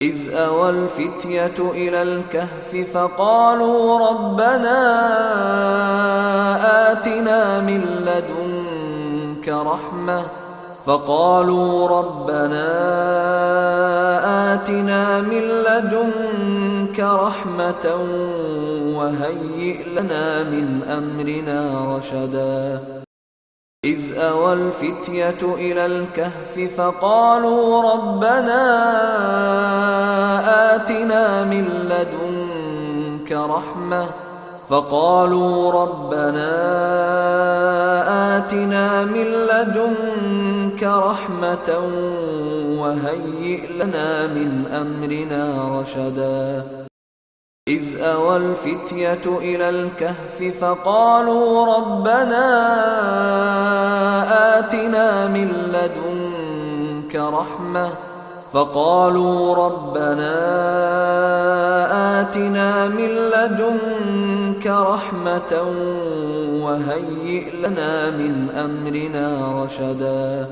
إذ أوى الفتية إلى الكهف فقالوا ربنا آتنا من لدنك رحمة وهيئ لنا من أمرنا رشدا إذ أوى الفتية إلى الكهف فقالوا ربنا آتنا من لدنك رحمة وهيئ لنا من أمرنا رشدا إذ أوى الفتية إلى الكهف فقالوا ربنا آتنا من لدنك رحمة وهيئ لنا من أمرنا رشدا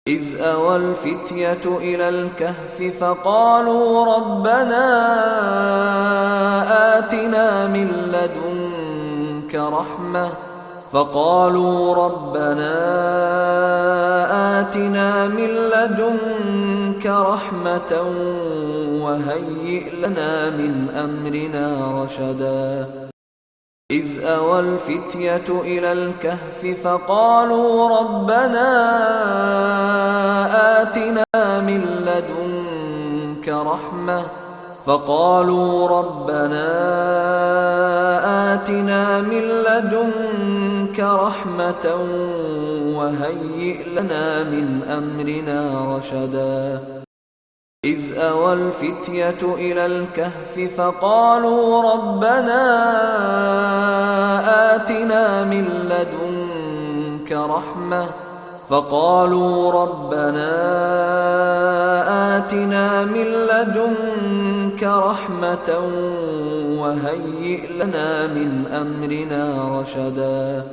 إذ أوى الفتية إلى الكهف فقالوا ربنا آتنا من لدنك رحمة وهيئ لنا من أمرنا رشدا إذ أوى الفتية إلى الكهف فقالوا ربنا آتنا من لدنك رحمة وهيئ لنا من أمرنا رشدا إذ أوى الفتية إلى الكهف فقالوا ربنا آتنا من لدنك رحمة وهيئ لنا من أمرنا رشدا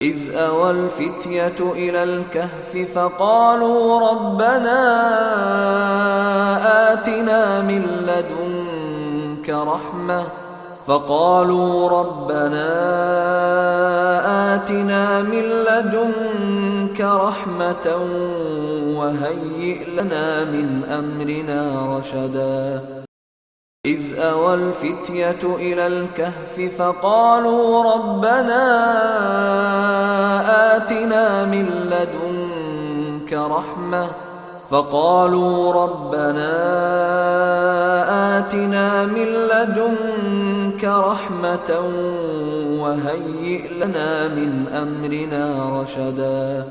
إذ أوى الفتية إلى الكهف فقالوا ربنا آتنا من لدنك رحمة وهيئ لنا من أمرنا رشدا إذ أوى الفتية إلى الكهف فقالوا ربنا آتنا من لدنك رحمة وهيئ لنا من أمرنا رشدا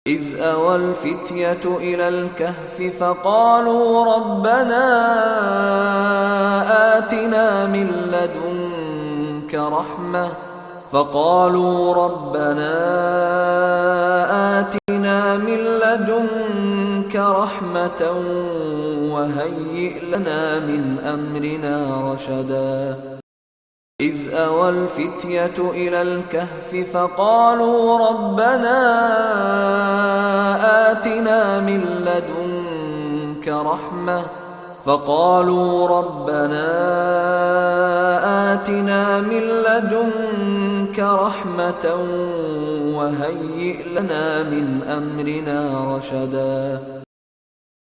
إذ أوى الفتية إلى الكهف فقالوا ربنا آتنا من لدنك رحمة وهيئ لنا من أمرنا رشدا إذ أوى الفتية إلى الكهف فقالوا ربنا آتنا من لدنك رحمة وهيئ لنا من أمرنا رشدا